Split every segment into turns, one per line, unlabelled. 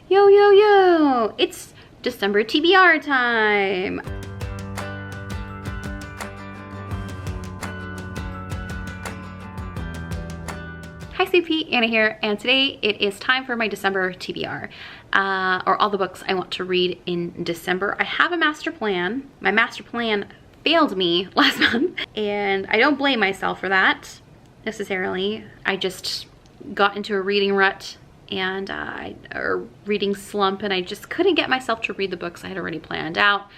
Yo, yo, yo! It's December TBR time! Hi CP, Anna here, and today it is time for my December TBR, or all the books I want to read in December. I have a master plan. My master plan failed me last month, and I don't blame myself for that necessarily. I just got into a reading rut and a reading slump, and I just couldn't get myself to read the books I had already planned out.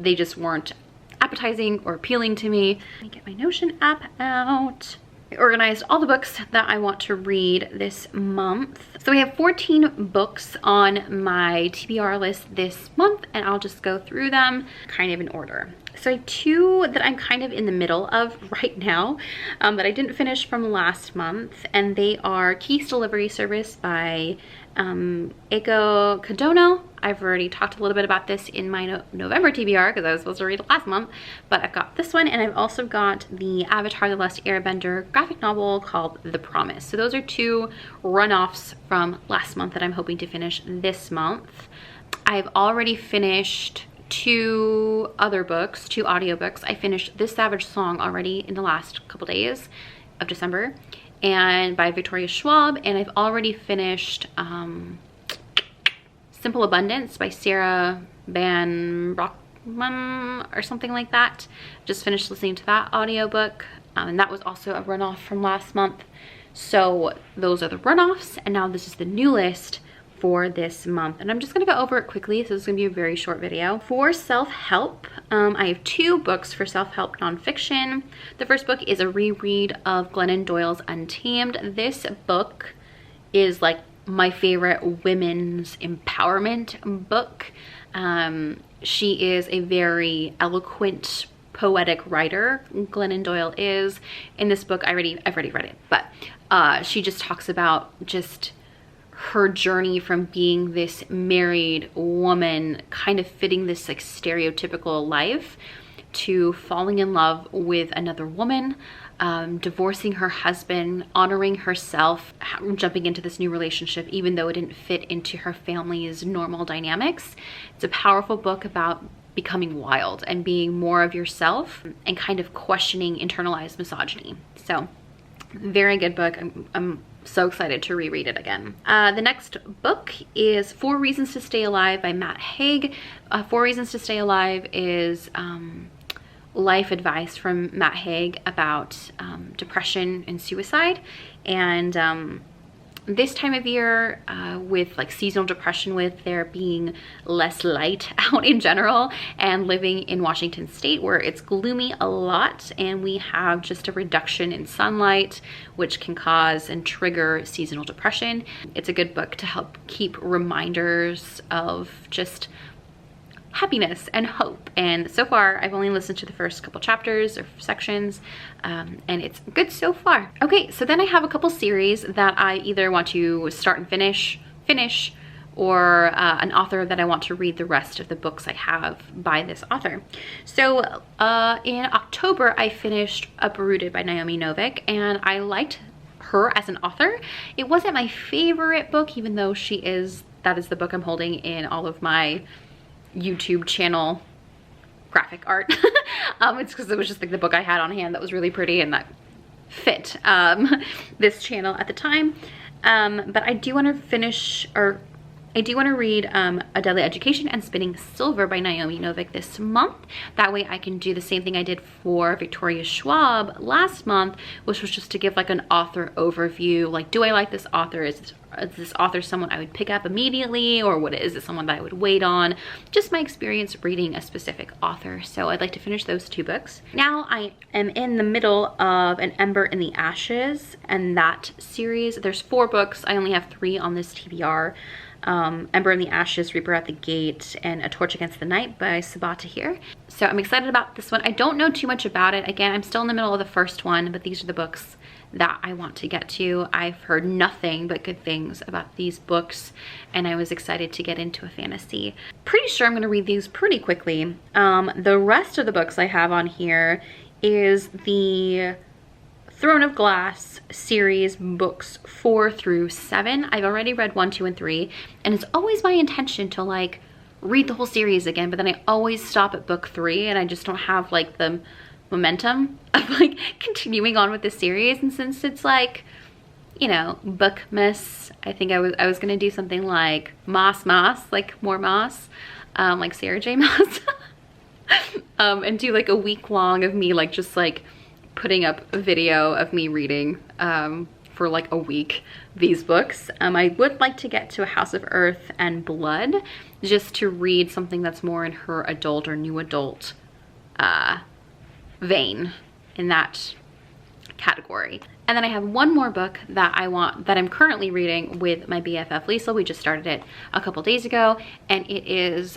They just weren't appetizing or appealing to me. Let me get my Notion app out. I organized all the books that I want to read this month. So we have 14 books on my TBR list this month, and I'll just go through them kind of in order. So I have two that I'm kind of in the middle of right now that I didn't finish from last month, and they are Kiki's Delivery Service by Eiko Kadono. I've already talked a little bit about this in my November TBR because I was supposed to read it last month, but I've got this one, and I've also got the Avatar: The Last Airbender graphic novel called The Promise. So those are two runoffs from last month that I'm hoping to finish this month. I've already finished two other books, two audiobooks. I finished This Savage Song already in the last couple days of December, and by Victoria Schwab, and I've already finished Simple Abundance by Sarah Van Brockman or something like that. Just finished listening to that audiobook, and that was also a runoff from last month. So those are the runoffs, and now this is the new list for this month, and I'm just gonna go over it quickly, so this is gonna be a very short video. For self-help, I have two books for self-help nonfiction. The first book is a reread of Glennon Doyle's Untamed. This book is like my favorite women's empowerment book. She is a very eloquent, poetic writer. Glennon Doyle is. In this book, I've already read it, but she just talks about just her journey from being this married woman, kind of fitting this like stereotypical life, to falling in love with another woman, divorcing her husband, honoring herself, jumping into this new relationship even though it didn't fit into her family's normal dynamics. It's a powerful book about becoming wild and being more of yourself and kind of questioning internalized misogyny. So very good book. I'm so excited to reread it again. The next book is 4 Reasons to Stay Alive by Haig. 4 Reasons to Stay Alive is life advice from Haig about depression and suicide. And this time of year, with like seasonal depression, with there being less light out in general, and living in Washington State where it's gloomy a lot and we have just a reduction in sunlight, which can cause and trigger seasonal depression, it's a good book to help keep reminders of just happiness and hope. And so far I've only listened to the first couple chapters or sections, and it's good so far. Okay, so then I have a couple series that I either want to start and finish, or an author that I want to read the rest of the books I have by this author. So in October I finished Uprooted by Naomi Novik, and I liked her as an author. It wasn't my favorite book, even though that is the book I'm holding in all of my YouTube channel graphic art. It's because it was just like the book I had on hand that was really pretty and that fit this channel at the time. But I do want to finish, or I do want to read A Deadly Education and Spinning Silver by Naomi Novik this month. That way I can do the same thing I did for Victoria Schwab last month, which was just to give like an author overview. Like, do I like this author? Is this author someone I would pick up immediately, or is it someone that I would wait on? Just my experience reading a specific author. So I'd like to finish those two books. Now I am in the middle of An Ember in the Ashes, and that series, there's 4 books. I only have 3 on this TBR. Ember in the Ashes, Reaper at the Gate, and A Torch Against the Night by Sabaa Tahir. So I'm excited about this one. I don't know too much about it. Again, I'm still in the middle of the first one, but these are the books that I want to get to. I've heard nothing but good things about these books, and I was excited to get into a fantasy. Pretty sure I'm going to read these pretty quickly. The rest of the books I have on here is the Throne of Glass series books 4 through 7. I've already read 1, 2, and 3, and it's always my intention to like read the whole series again, but then I always stop at book 3 and I just don't have like the momentum of like continuing on with the series. And since it's like, you know, Bookmas, I think I was gonna do something like Maas, like more Maas, like Sarah J Maas, and do like a week long of me like just like putting up a video of me reading for like a week these books. I would like to get to A House of Earth and Blood just to read something that's more in her adult or new adult vein, in that category. And then I have one more book that I'm currently reading with my BFF Lisa. We just started it a couple days ago, and it is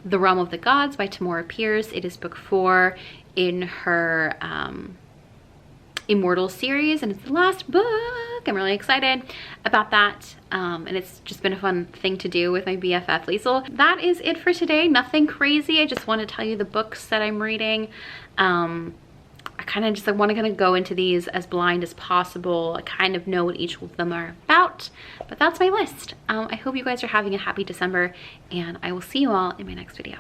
The Realm of the Gods by Tamora Pierce. It is book 4 in her Immortal series, and it's the last book. I'm really excited about that, and it's just been a fun thing to do with my BFF Lisa. That is it for today. Nothing crazy. I just want to tell you the books that I'm reading. I kind of just want to go into these as blind as possible. I kind of know what each of them are about, but that's my list. I hope you guys are having a happy December, and I will see you all in my next video.